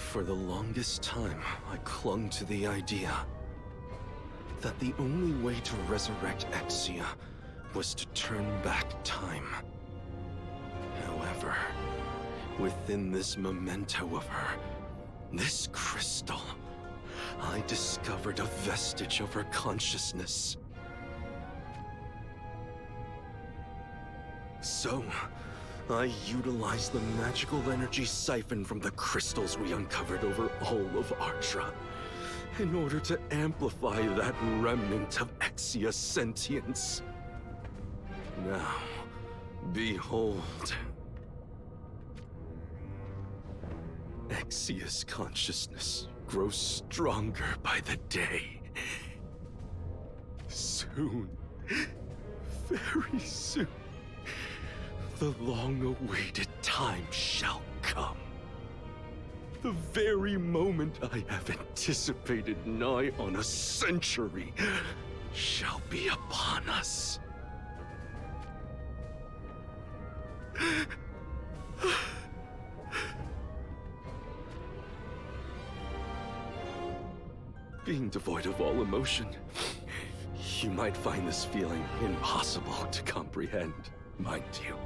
For the longest time, I clung to the idea that the only way to resurrect Exia was to turn back time. However, within this memento of her, this crystal, I discovered a vestige of her consciousness. So, I utilized the magical energy siphoned from the crystals we uncovered over all of Ardra in order to amplify that remnant of Exia's sentience. Now, behold. Exia's consciousness grows stronger by the day. Soon, very soon, the long-awaited time shall come. The very moment I have anticipated nigh on a century shall be upon us. Being devoid of all emotion, you might find this feeling impossible to comprehend, mind you.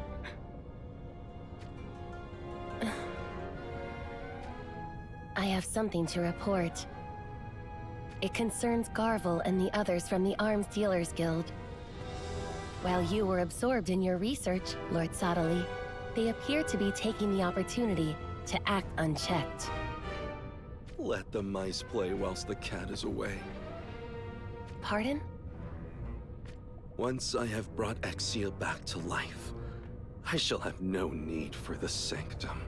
I have something to report. It concerns Garvel and the others from the Arms Dealers Guild. While you were absorbed in your research, Lord Sadali, they appear to be taking the opportunity to act unchecked. Let the mice play whilst the cat is away. Pardon? Once I have brought Exia back to life, I shall have no need for the Sanctum.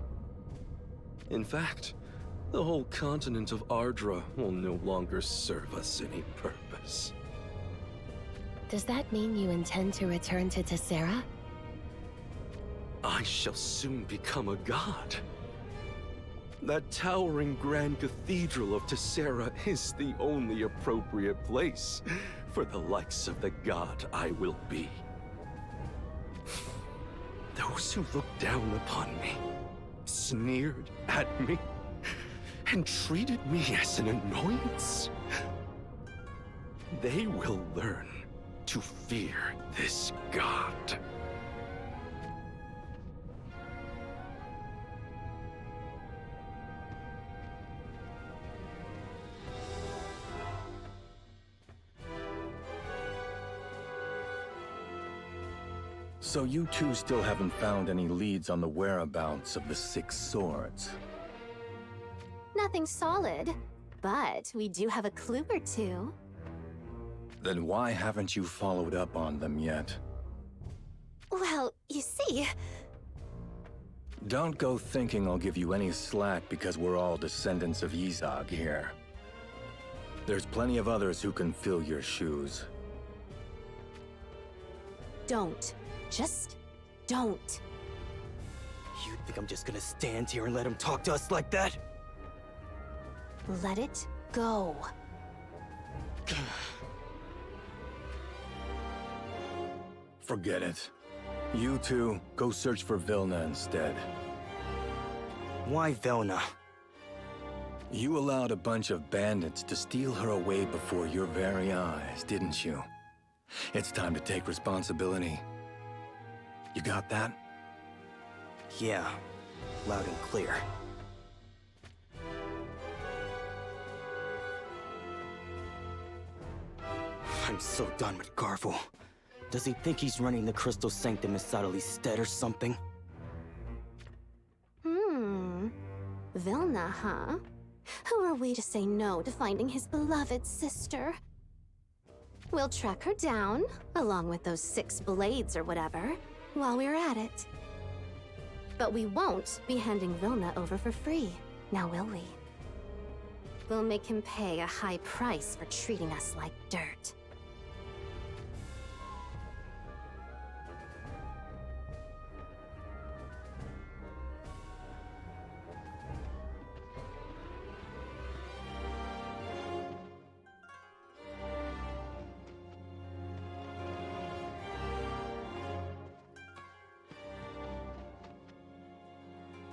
In fact, the whole continent of Ardra will no longer serve us any purpose. Does that mean you intend to return to Tessera? I shall soon become a god. That towering grand cathedral of Tessera is the only appropriate place for the likes of the god I will be. Those who looked down upon me, sneered at me, and treated me as an annoyance, they will learn to fear this god. So you two still haven't found any leads on the whereabouts of the 6 swords? Nothing solid, but we do have a clue or two. Then why haven't you followed up on them yet? Well, you see... Don't go thinking I'll give you any slack because we're all descendants of Yzog here. There's plenty of others who can fill your shoes. Don't. Just don't. You think I'm just gonna stand here and let him talk to us like that? Let it go. Forget it. You two, go search for Vilna instead. Why Velna? You allowed a bunch of bandits to steal her away before your very eyes, didn't you? It's time to take responsibility. You got that? Yeah, loud and clear. I'm so done with Garvel. Does he think he's running the Crystal Sanctum in Sadali's stead or something? Vilna, huh? Who are we to say no to finding his beloved sister? We'll track her down, along with those 6 blades or whatever, while we're at it. But we won't be handing Vilna over for free, now will we? We'll make him pay a high price for treating us like dirt.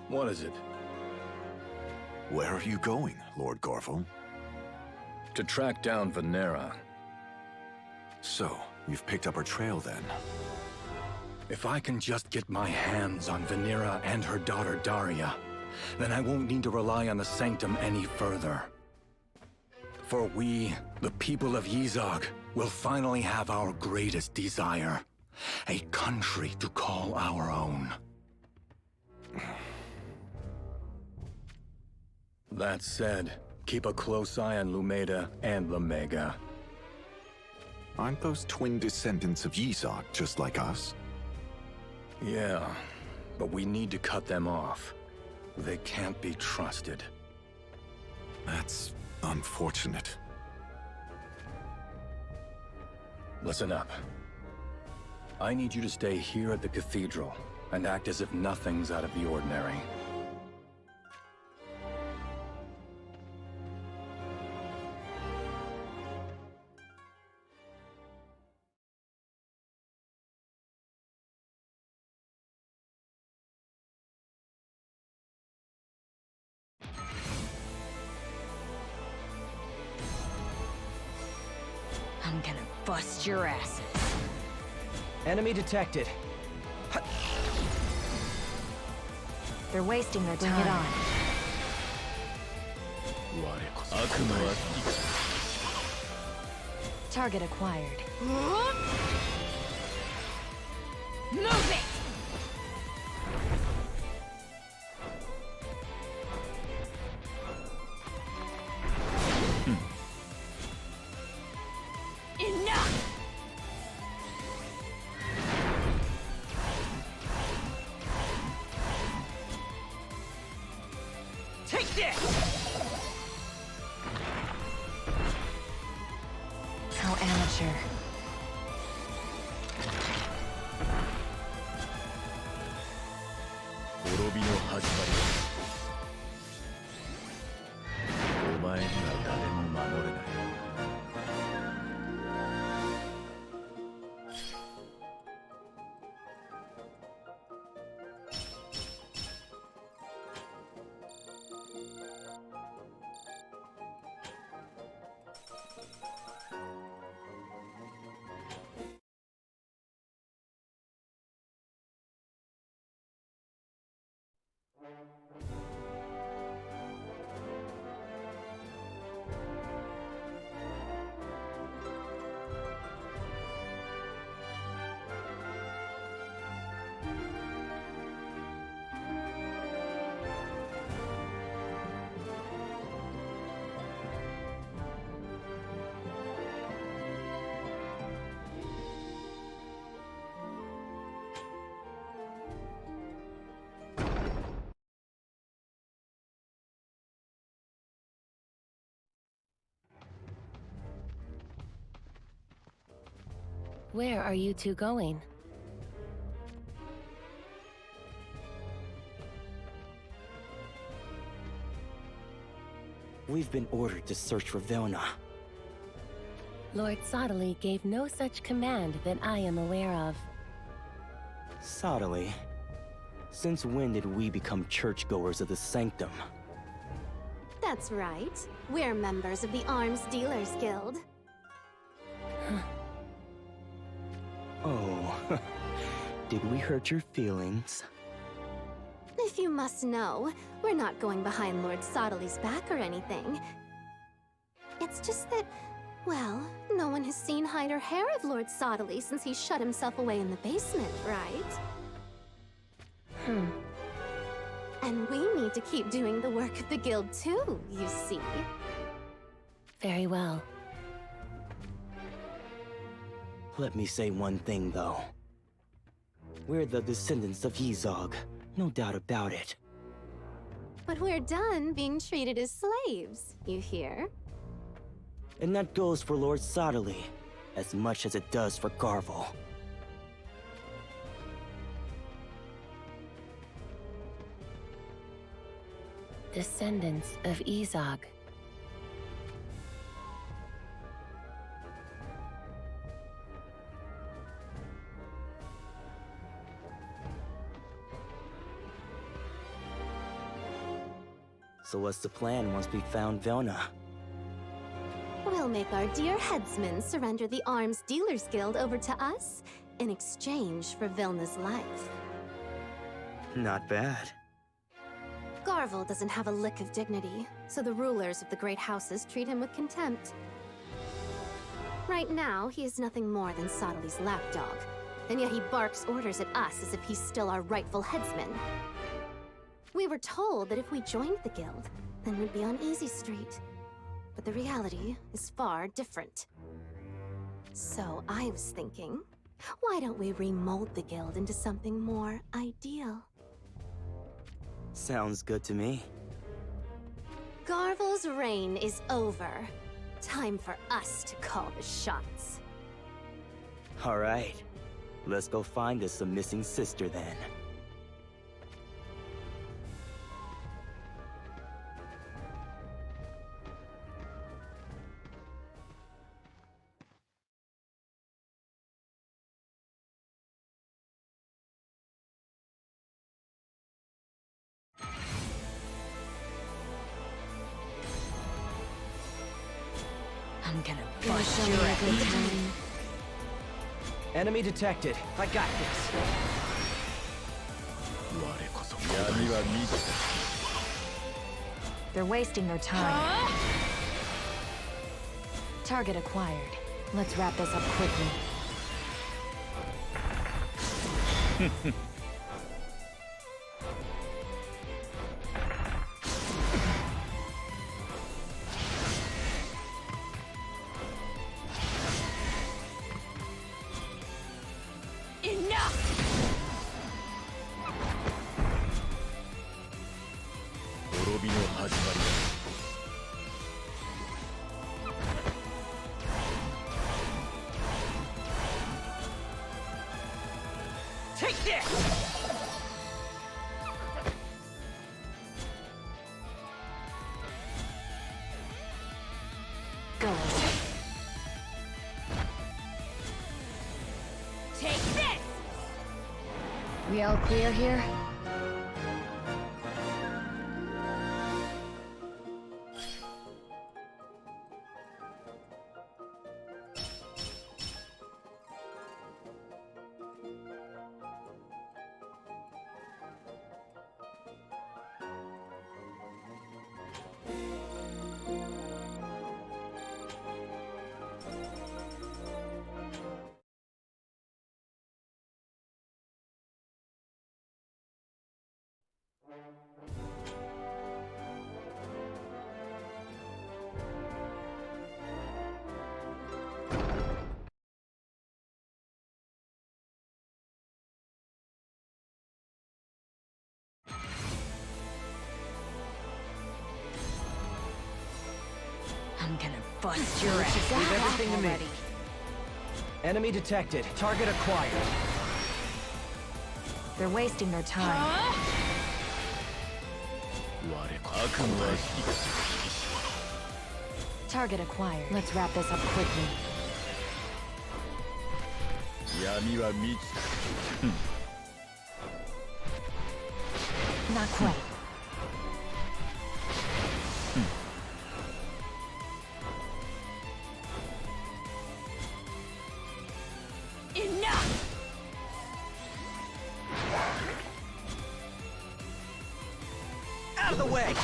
What is it? Where are you going, Lord Garvel? To track down Venera. So, you've picked up her trail then? If I can just get my hands on Venera and her daughter Daria, then I won't need to rely on the Sanctum any further. For we, the people of Yzog, will finally have our greatest desire. A country to call our own. That said, keep a close eye on Lumeda and Lamega. Aren't those twin descendants of Yzog just like us? Yeah, but we need to cut them off. They can't be trusted. That's unfortunate. Listen up. I need you to stay here at the cathedral and act as if nothing's out of the ordinary. I'm gonna bust your asses. Enemy detected. They're wasting their time. Bring it on. Target acquired. Move it! Enough! Take this! How amateur. Where are you two going? We've been ordered to search for Velna. Lord Sottily gave no such command that I am aware of. Sottily? Since when did we become churchgoers of the Sanctum? That's right. We're members of the Arms Dealers Guild. Oh, did we hurt your feelings? If you must know, we're not going behind Lord Sottly's back or anything. It's just that, well, no one has seen hide or hair of Lord Sottily since he shut himself away in the basement, right? And we need to keep doing the work of the guild too, you see. Very well. Let me say one thing, though. We're the descendants of Yzog, no doubt about it. But we're done being treated as slaves, you hear? And that goes for Lord Sottily, as much as it does for Garvel. Descendants of Yzog. So what's the plan once we found Vilna? We'll make our dear headsman surrender the Arms Dealers Guild over to us in exchange for Vilna's life. Not bad. Garvel doesn't have a lick of dignity, so the rulers of the great houses treat him with contempt. Right now, he is nothing more than Sottely's lapdog, and yet he barks orders at us as if he's still our rightful headsman. We were told that if we joined the guild, then we'd be on Easy Street. But the reality is far different. So I was thinking, why don't we remold the guild into something more ideal? Sounds good to me. Garvel's reign is over. Time for us to call the shots. All right. Let's go find us a missing sister then. I'm gonna bust your ass. Enemy detected. I got this. They're wasting their time. Target acquired. Let's wrap this up quickly. Take this! Go. Take this! We all clear here? I'm gonna bust your ass. Leave everything to me. already. Enemy detected. Target acquired. They're wasting their time. Target acquired. Let's wrap this up quickly. Not quite. Enough! Out of the way!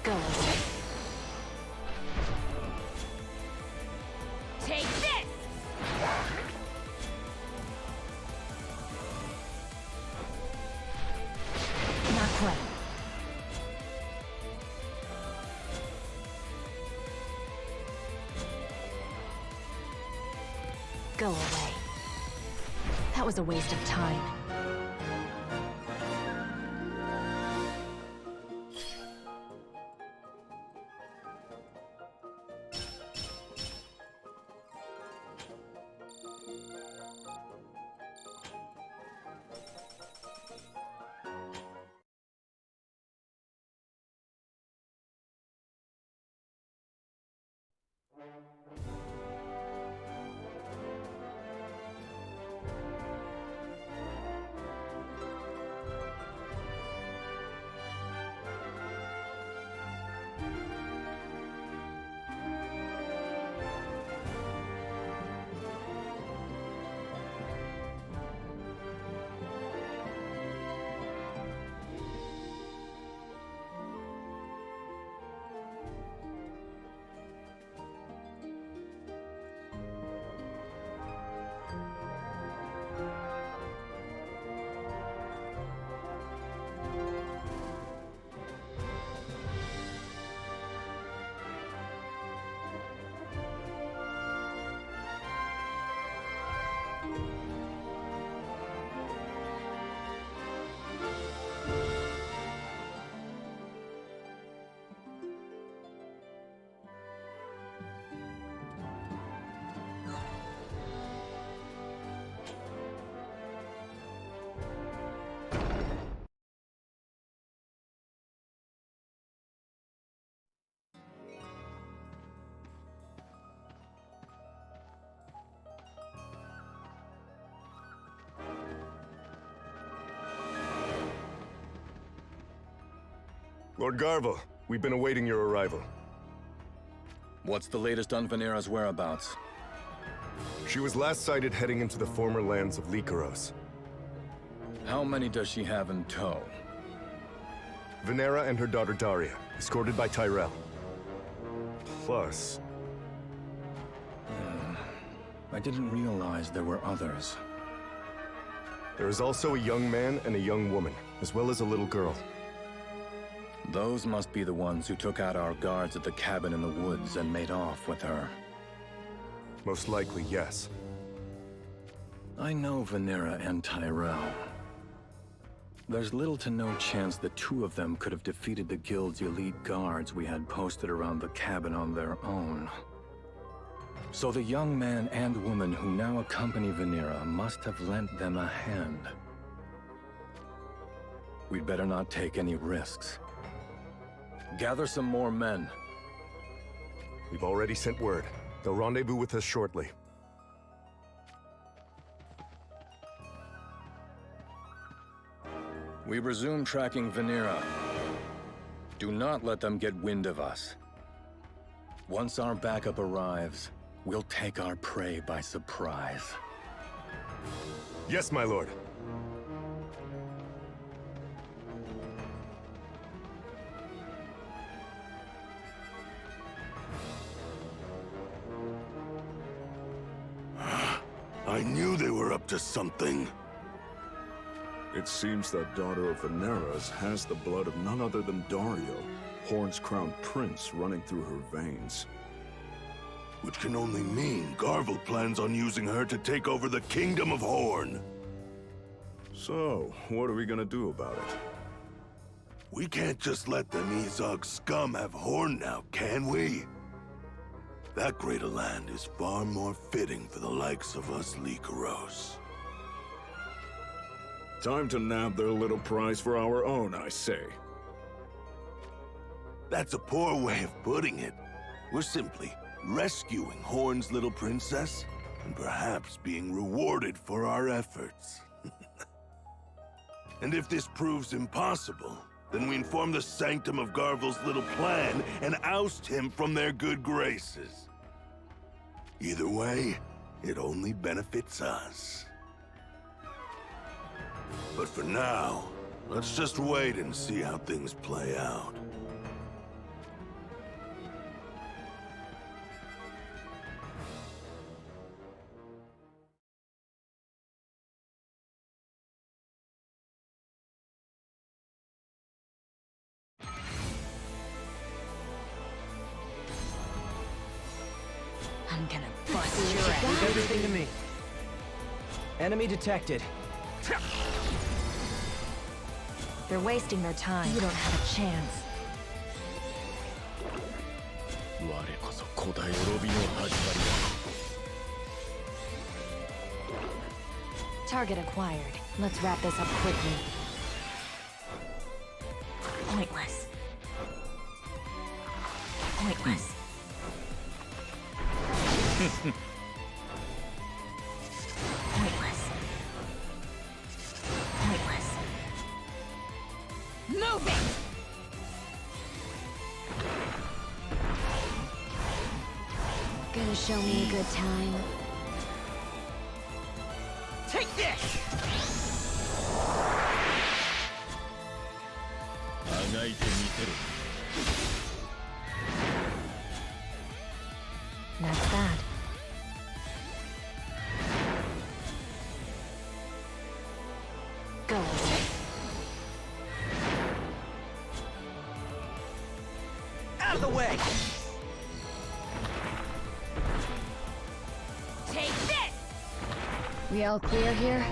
Go. Take this! Not quite. Go away. That was a waste of time. Lord Garvel, we've been awaiting your arrival. What's the latest on Venera's whereabouts? She was last sighted heading into the former lands of Lycaros. How many does she have in tow? Venera and her daughter Daria, escorted by Tyrell. Plus... I didn't realize there were others. there is also a young man and a young woman, as well as a little girl. Those must be the ones who took out our guards at the cabin in the woods and made off with her. Most likely, yes. I know Venera and Tyrell. There's little to no chance the two of them could have defeated the guild's elite guards we had posted around the cabin on their own. So the young man and woman who now accompany Venera must have lent them a hand. We'd better not take any risks. Gather some more men. We've already sent word. They'll rendezvous with us shortly. We resume tracking Venera. Do not let them get wind of us. Once our backup arrives, we'll take our prey by surprise. Yes, my lord. I knew they were up to something. It seems that daughter of Venera's has the blood of none other than Dario, Horn's crowned prince, running through her veins. Which can only mean Garvel plans on using her to take over the Kingdom of Horn. So, what are we gonna do about it? We can't just let them Izog scum have Horn now, can we? That great a land is far more fitting for the likes of us Lycaros. Time to nab their little prize for our own, I say. That's a poor way of putting it. We're simply rescuing Horn's little princess, and perhaps being rewarded for our efforts. And if this proves impossible, then we inform the Sanctum of Garvel's little plan and oust him from their good graces. Either way, it only benefits us. But for now, let's just wait and see how things play out. I'm gonna bust your ass. Leave everything to me. Enemy detected. They're wasting their time. You don't have a chance. Target acquired. Let's wrap this up quickly. Pointless. Pointless. Pointless. Pointless. Move it! Gonna show me a good time. Take this! That's bad. Go away. Out of the way! Take this! We all clear here?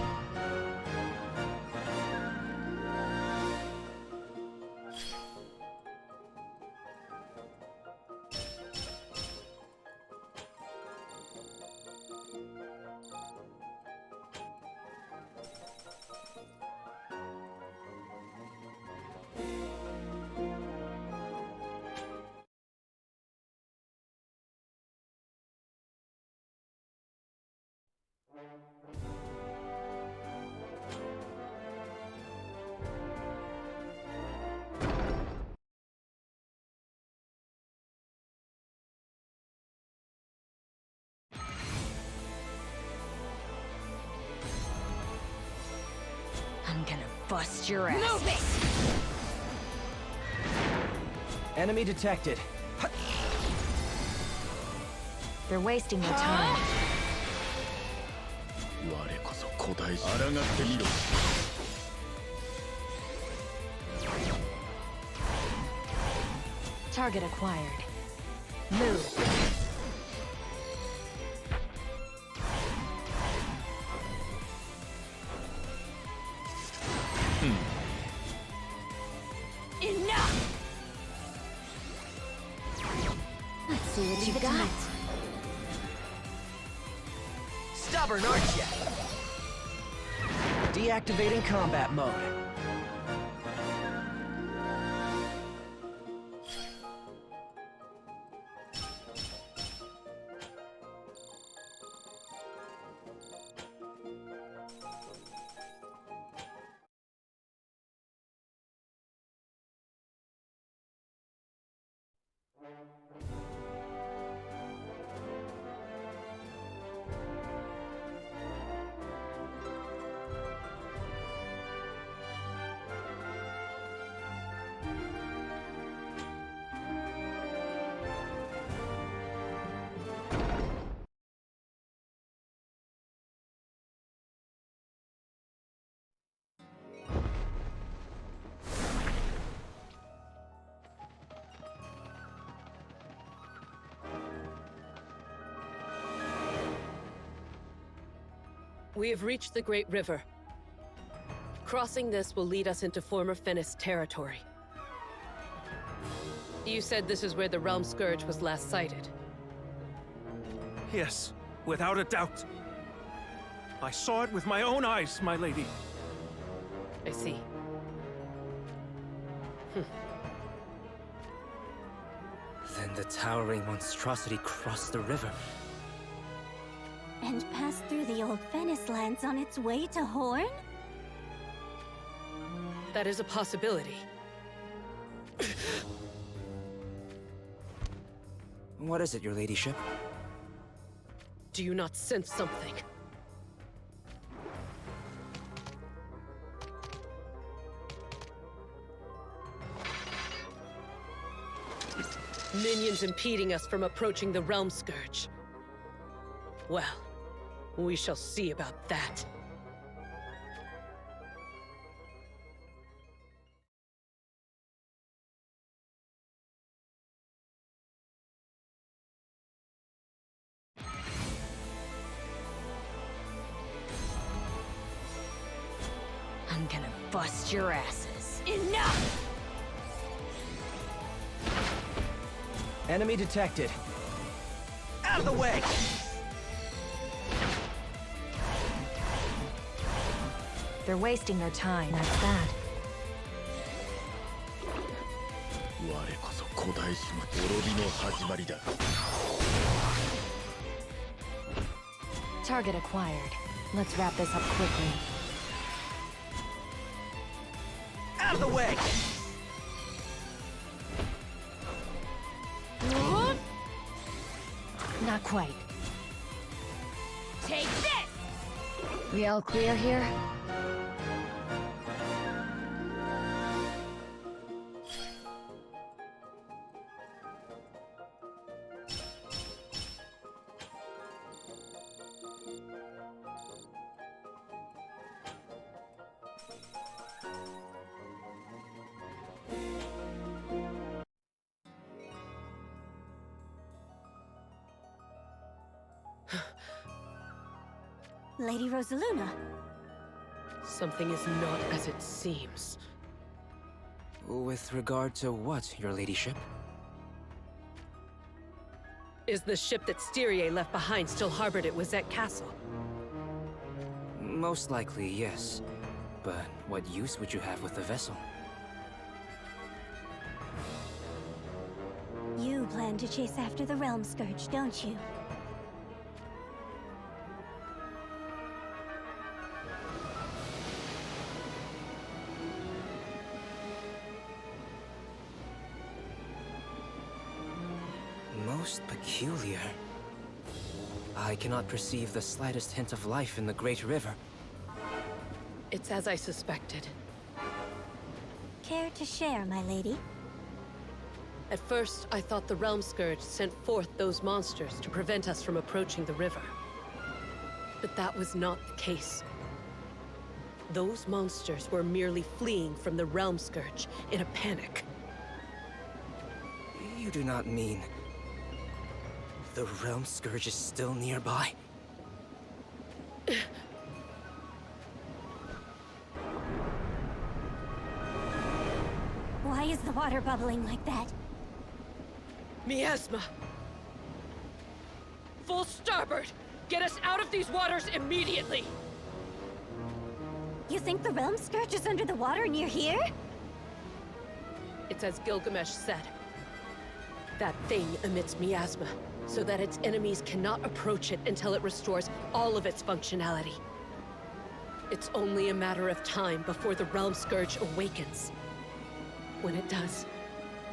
I'm gonna bust your ass. Move it! Enemy detected. They're wasting their time. Target acquired. Move. Enough! Let's see what you got. Stubborn, aren't you? Deactivating combat mode. We have reached the Great River. Crossing this will lead us into former Fennis territory. You said this is where the Realm Scourge was last sighted. Yes, without a doubt. I saw it with my own eyes, my lady. I see. Then the towering monstrosity crossed the river. And passed through the old Fennis lands on its way to Horn? That is a possibility. What is it, your ladyship? Do you not sense something? Minions impeding us from approaching the Realm Scourge. Well, we shall see about that. I'm gonna bust your asses. Enough! Enemy detected. Out of the way! They're wasting their time. That's bad. Target acquired. Let's wrap this up quickly. Out of the way! Not quite. Take this! We all clear here? Lady Rosaluna. Something is not as it seems. With regard to what, your ladyship? Is the ship that Styria left behind still harbored at Wizette Castle? Most likely, yes. But what use would you have with the vessel? You plan to chase after the Realm Scourge, don't you? Most peculiar. I cannot perceive the slightest hint of life in the Great River. It's as I suspected. Care to share, my lady? At first, I thought the Realm Scourge sent forth those monsters to prevent us from approaching the river. But that was not the case. Those monsters were merely fleeing from the Realm Scourge in a panic. You do not mean... the Realm Scourge is still nearby? Why is the water bubbling like that? Miasma! Full starboard! Get us out of these waters immediately! You think the Realm Scourge is under the water near here? It's as Gilgamesh said. That thing emits miasma, so that its enemies cannot approach it until it restores all of its functionality. It's only a matter of time before the Realm Scourge awakens. When it does,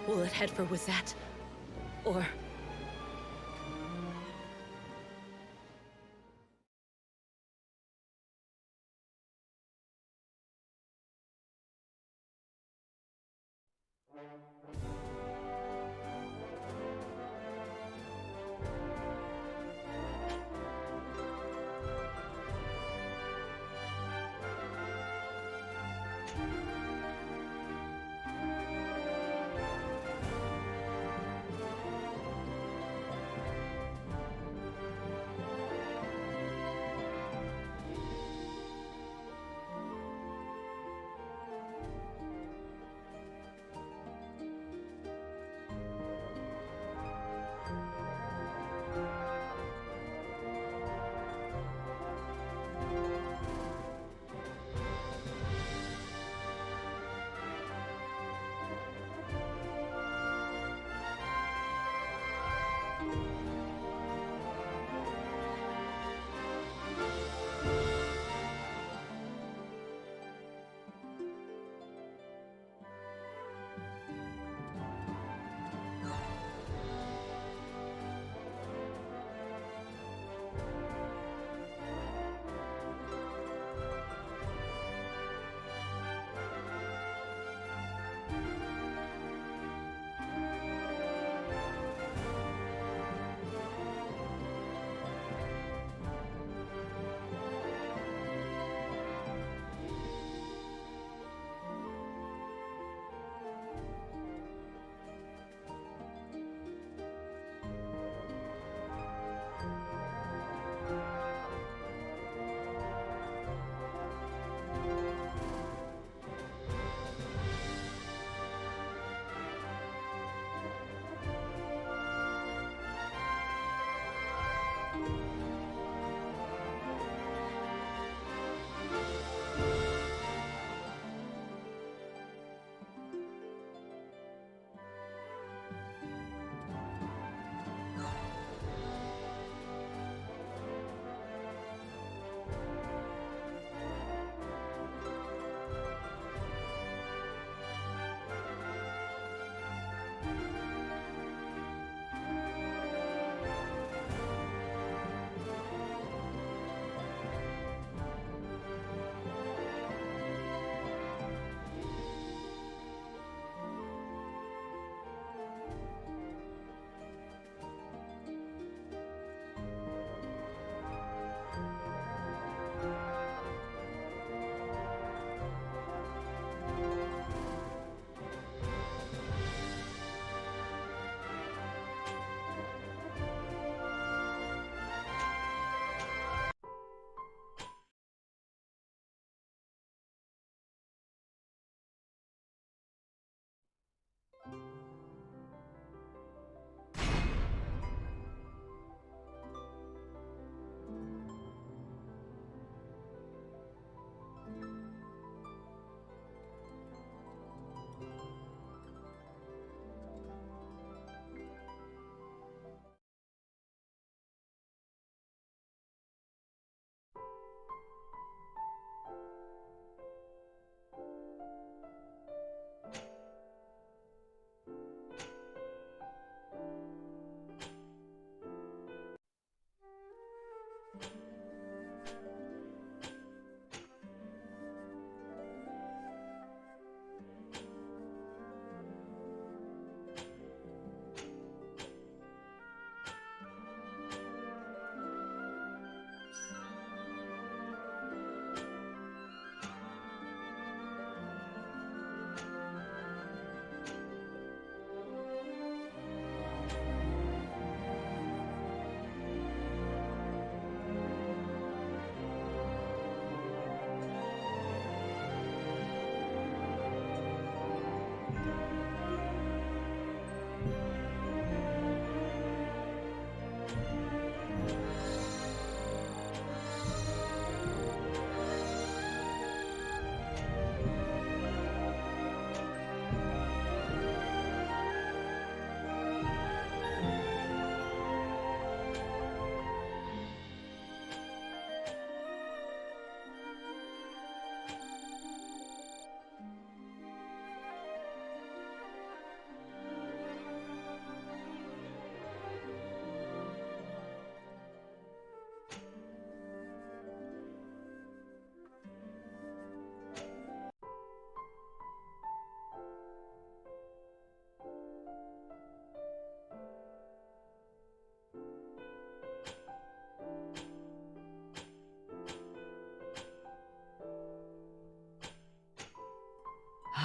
will it head for Wizette? Or...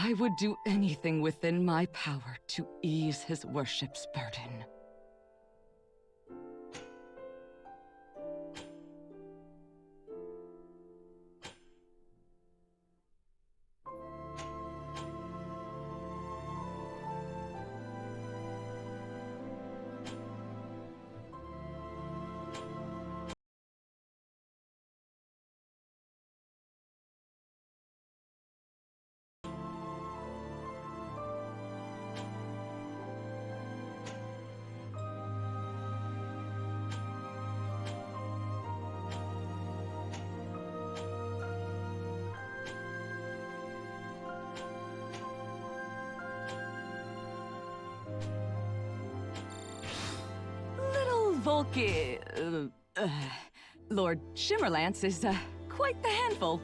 I would do anything within my power to ease his worship's burden. Volky... Lord Shimmerlance is, quite the handful.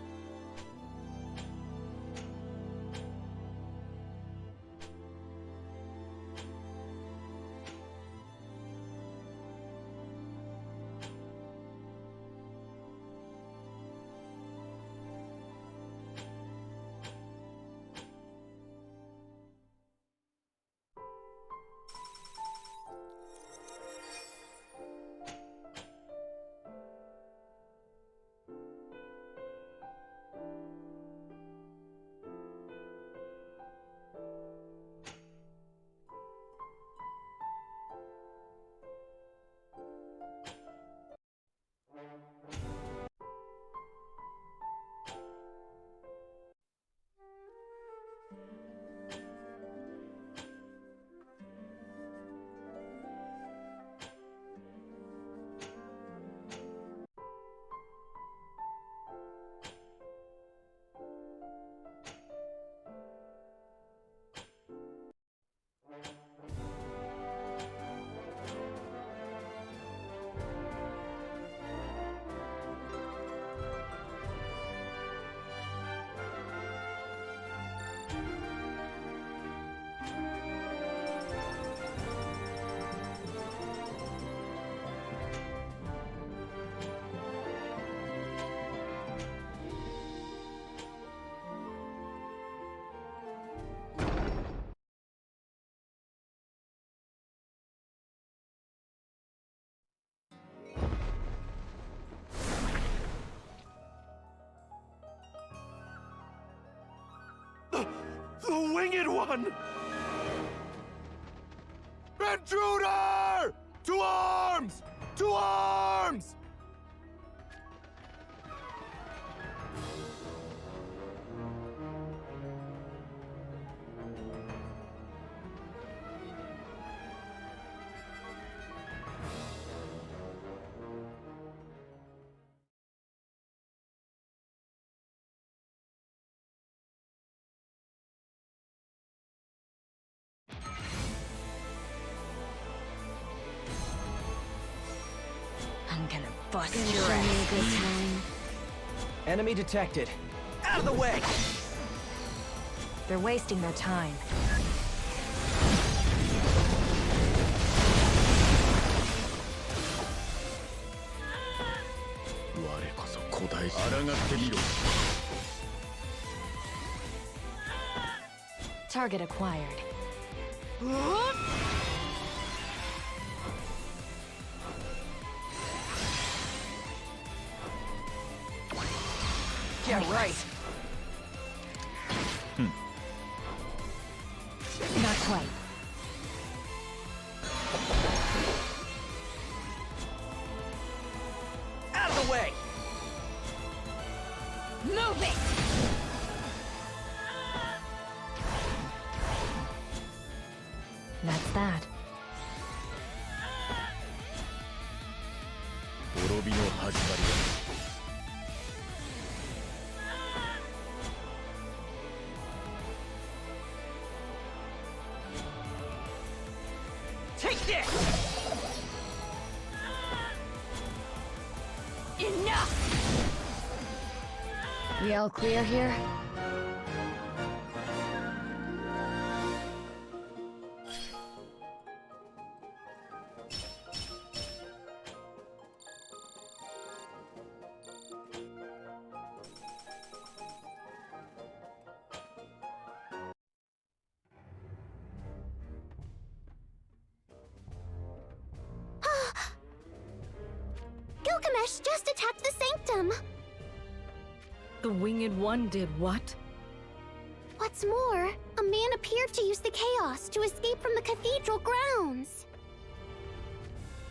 The Winged One! Intruder! To arms! To arms! I'm gonna bust your ass. Enemy detected. Out of the way! They're wasting their time. Target acquired. Yeah, right. Not quite. Out of the way! Move it! That's that. Take this! Enough! We all clear here? Gilgamesh just attacked the sanctum! The Winged One did what? What's more, a man appeared to use the chaos to escape from the cathedral grounds.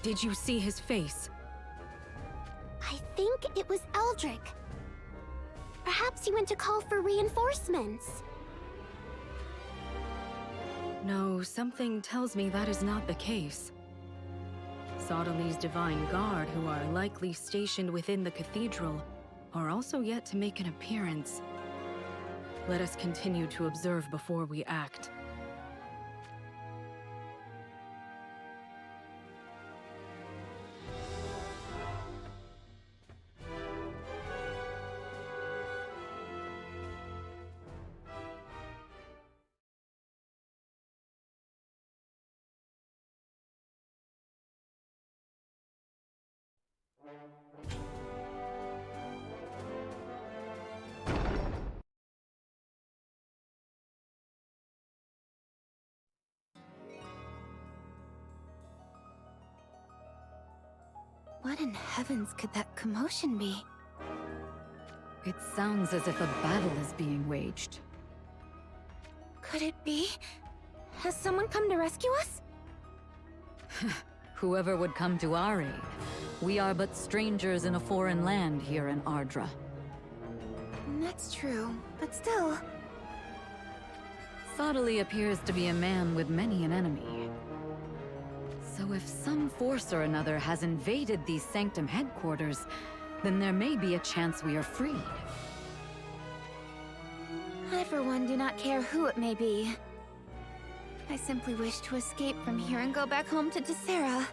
Did you see his face? I think it was Eldrick. Perhaps he went to call for reinforcements. No, something tells me that is not the case. Sodomy's Divine Guard, who are likely stationed within the cathedral, are also yet to make an appearance. Let us continue to observe before we act. What in heavens could that commotion be? It sounds as if a battle is being waged. Could it be? Has someone come to rescue us? Whoever would come to our aid. We are but strangers in a foreign land here in Ardra. That's true, but still... Sodoly appears to be a man with many an enemy. So if some force or another has invaded these Sanctum headquarters, then there may be a chance we are freed. I, for one, do not care who it may be. I simply wish to escape from here and go back home to Tessera.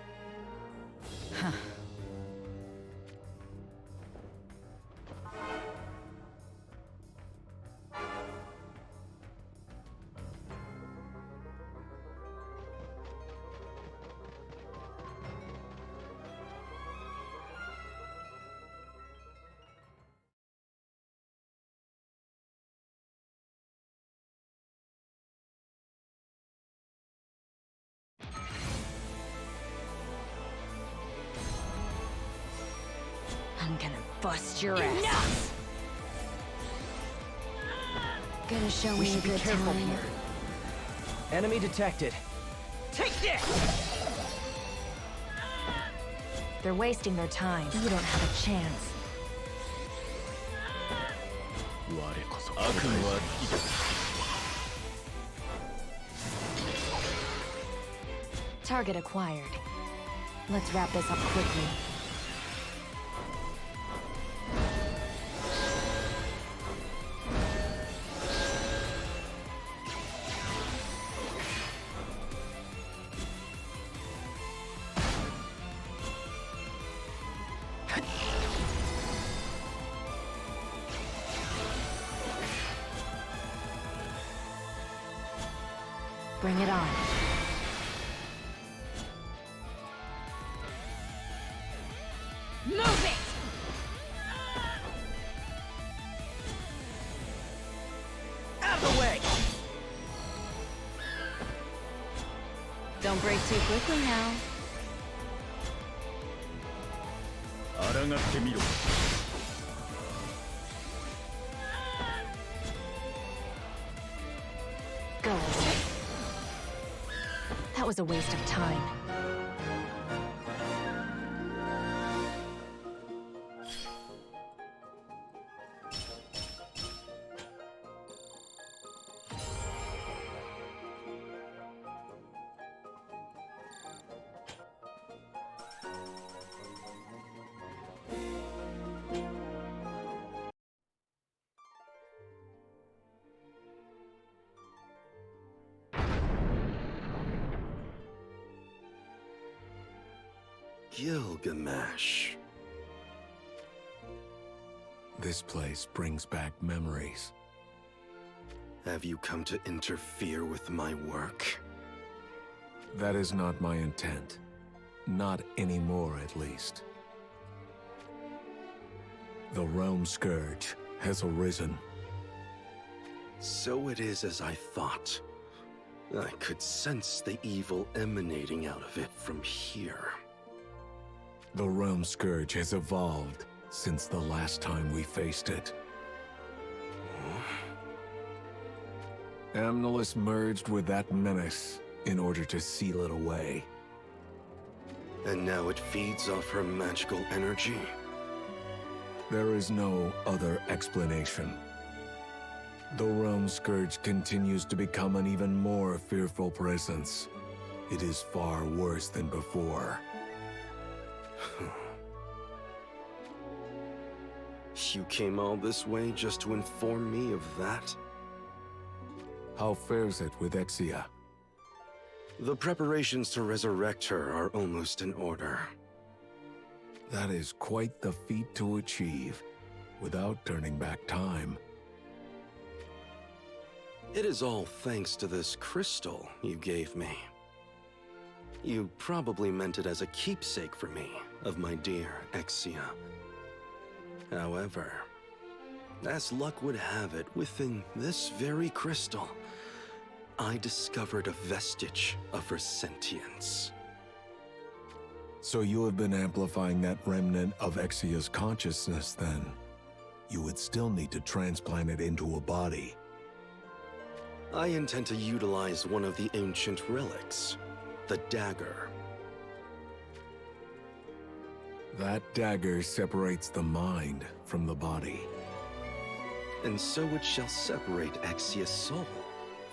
I'm gonna bust your ass. Gonna show We me a should be good careful time. here. Enemy detected. Take this! They're wasting their time. You don't have a chance. Target acquired. Let's wrap this up quickly. Bring it on. Move it! Out of the way! Don't break too quickly now. Go away. That was a waste of time. Gilgamesh. This place brings back memories. Have you come to interfere with my work? That is not my intent. Not anymore, at least. The Realm Scourge has arisen. So it is as I thought. I could sense the evil emanating out of it from here. The Realm Scourge has evolved since the last time we faced it. Amnilus merged with that menace in order to seal it away. And now it feeds off her magical energy? There is no other explanation. The Realm Scourge continues to become an even more fearful presence. It is far worse than before. You came all this way just to inform me of that? How fares it with Exia? The preparations to resurrect her are almost in order. That is quite the feat to achieve, without turning back time. It is all thanks to this crystal you gave me. You probably meant it as a keepsake for me of my dear Exia. However, as luck would have it, within this very crystal, I discovered a vestige of her sentience. So you have been amplifying that remnant of Exia's consciousness, then? You would still need to transplant it into a body. I intend to utilize one of the ancient relics, the dagger. That dagger separates the mind from the body. And so it shall separate Exia's soul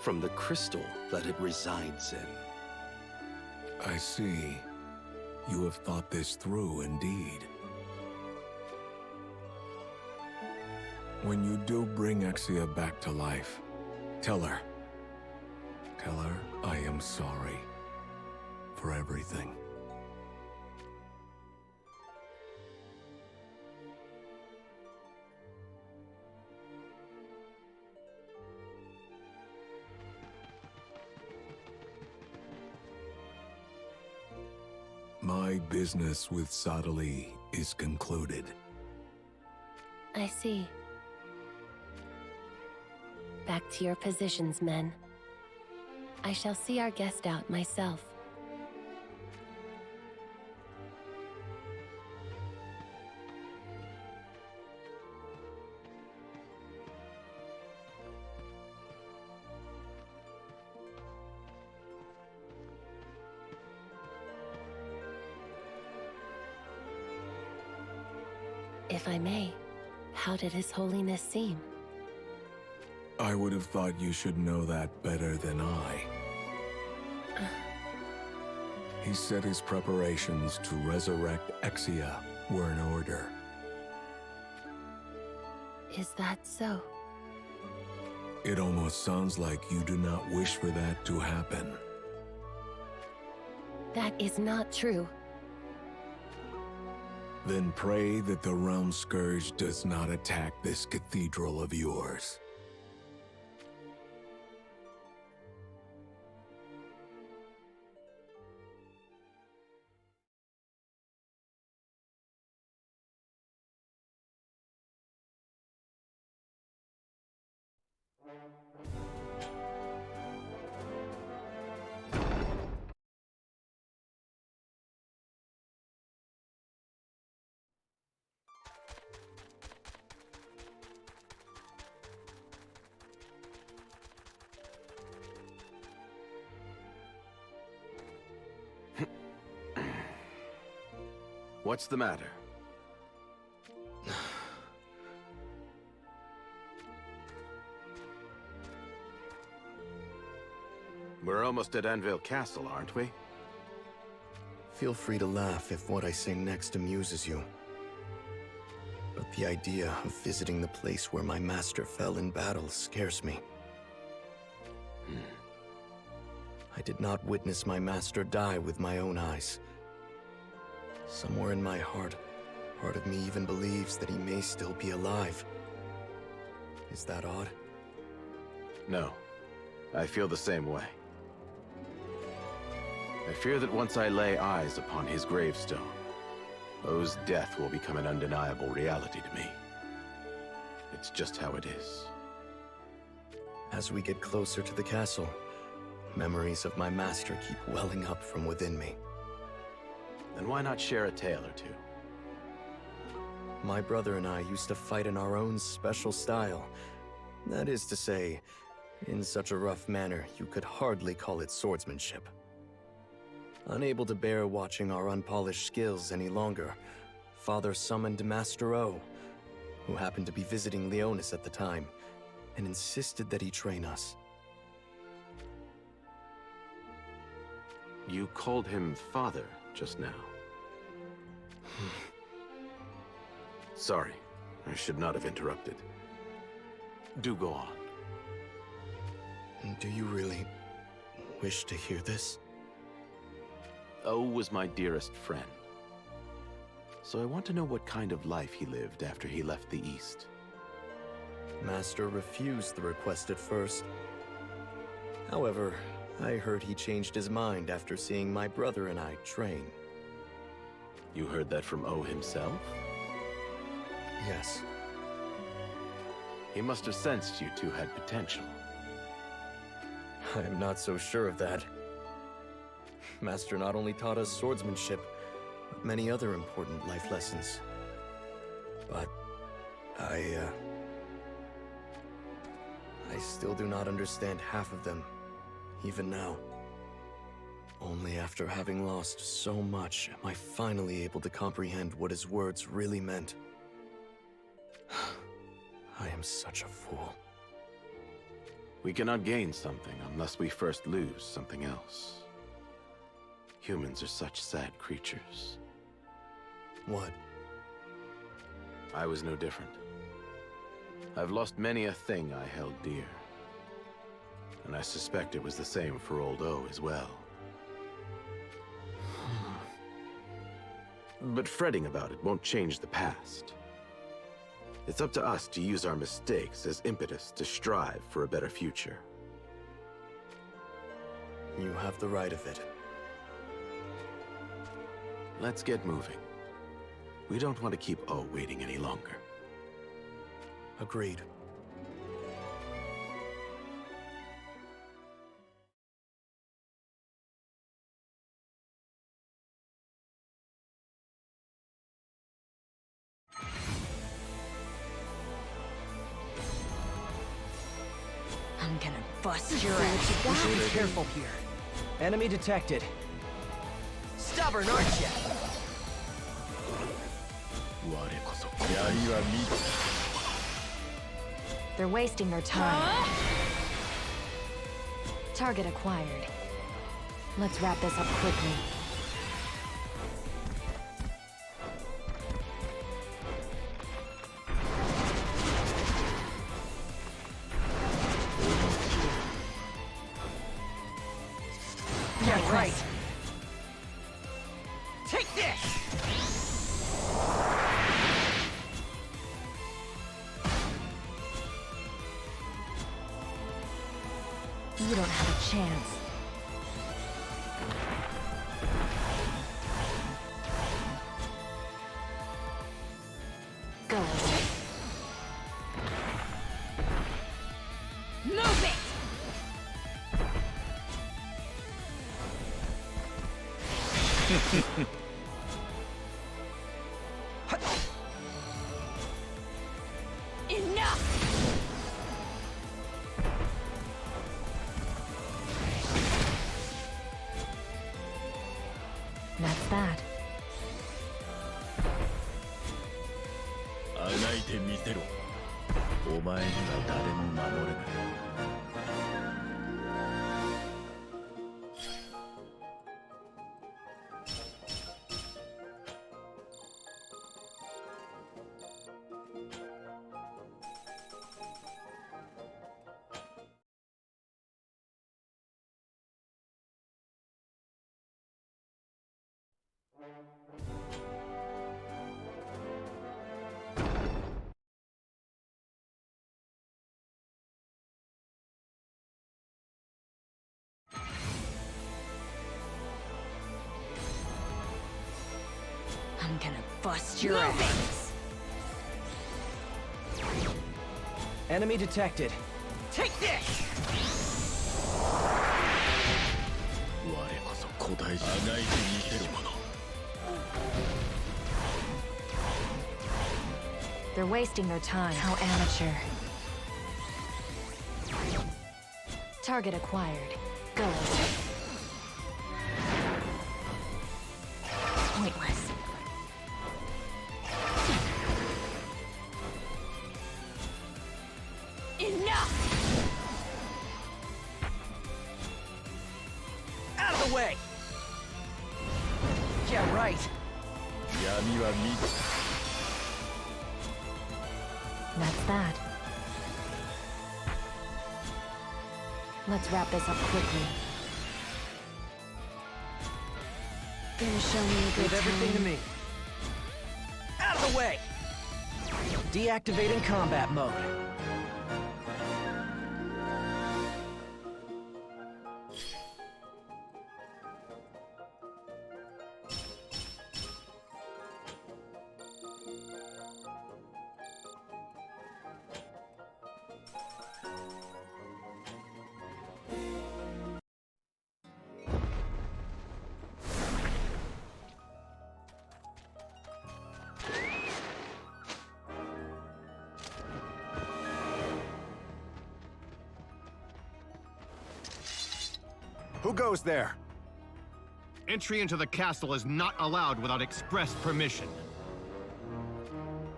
from the crystal that it resides in. I see. You have thought this through, indeed. When you do bring Exia back to life, tell her. Tell her I am sorry for everything. My business with Sadali is concluded. I see. Back to your positions, men. I shall see our guest out myself. If I may, how did His Holiness seem? I would have thought you should know that better than I. He said his preparations to resurrect Exia were in order. Is that so? It almost sounds like you do not wish for that to happen. That is not true. Then pray that the Realm Scourge does not attack this cathedral of yours. What's the matter? We're almost at Anvil Castle, aren't we? Feel free to laugh if what I say next amuses you. But the idea of visiting the place where my master fell in battle scares me. I did not witness my master die with my own eyes. Somewhere in my heart, part of me even believes that he may still be alive. Is that odd? No. I feel the same way. I fear that once I lay eyes upon his gravestone, O's death will become an undeniable reality to me. It's just how it is. As we get closer to the castle, memories of my master keep welling up from within me. Then why not share a tale or two? My brother and I used to fight in our own special style. That is to say, in such a rough manner you could hardly call it swordsmanship. Unable to bear watching our unpolished skills any longer, Father summoned Master O, who happened to be visiting Leonis at the time, and insisted that he train us. You called him father just now. Sorry, I should not have interrupted. Do go on. Do you really wish to hear this? O was my dearest friend. So I want to know what kind of life he lived after he left the East. Master refused the request at first. However, I heard he changed his mind after seeing my brother and I train. You heard that from O himself? Yes. He must have sensed you two had potential. I'm not so sure of that. Master not only taught us swordsmanship, but many other important life lessons. But I still do not understand half of them, even now. Only after having lost so much am I finally able to comprehend what his words really meant. I am such a fool. We cannot gain something unless we first lose something else. Humans are such sad creatures. What? I was no different. I've lost many a thing I held dear. And I suspect it was the same for old O as well. But fretting about it won't change the past. It's up to us to use our mistakes as impetus to strive for a better future. You have the right of it. Let's get moving. We don't want to keep O waiting any longer. Agreed. I'm gonna bust your ass. We should be careful here. Enemy detected. Stubborn, aren't you? They're wasting their time. Target acquired. Let's wrap this up quickly. Yeah, right. Take this! You don't have a chance. Go away. Move it! Enough! That's that. あがいてみせろ。お前には誰も守れない。I'm gonna bust your ass. Enemy detected. Take this! 我こそ古代人。あがいてみせろ。They're wasting their time. How amateur. Target acquired. Go. Pointless. Enough! Out of the way! Yeah, right. That's that. Let's wrap this up quickly. Gonna show me a good Leave everything to time. me. Out of the way! Deactivating combat mode. Who goes there? Entry into the castle is not allowed without express permission.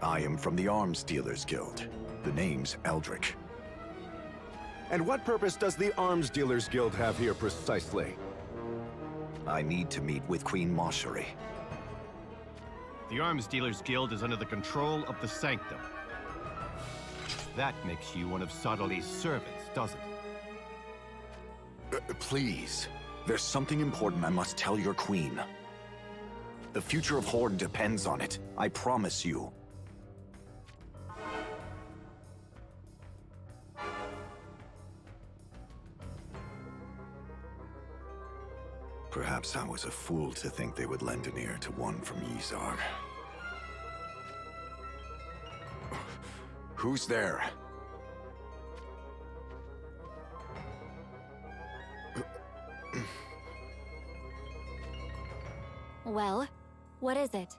I am from the Arms Dealers Guild. The name's Eldrick. And what purpose does the Arms Dealers Guild have here precisely? I need to meet with Queen Moshery. The Arms Dealers Guild is under the control of the Sanctum. That makes you one of Sodali's servants, doesn't it? Please. There's something important I must tell your queen. The future of Horde depends on it. I promise you. Perhaps I was a fool to think they would lend an ear to one from Yzog. Who's there? Well, what is it?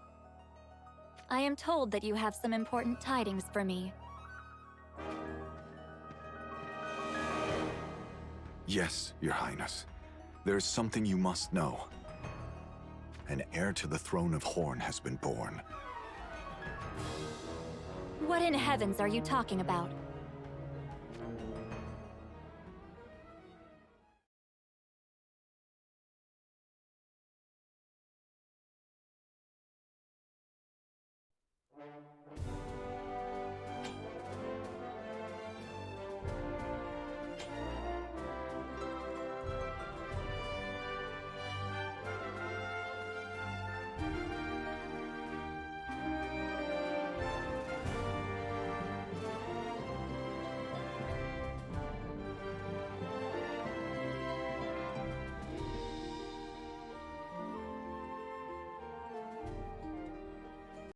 I am told that you have some important tidings for me. Yes, Your Highness. There's something you must know. An heir to the throne of Horn has been born. What in heavens are you talking about?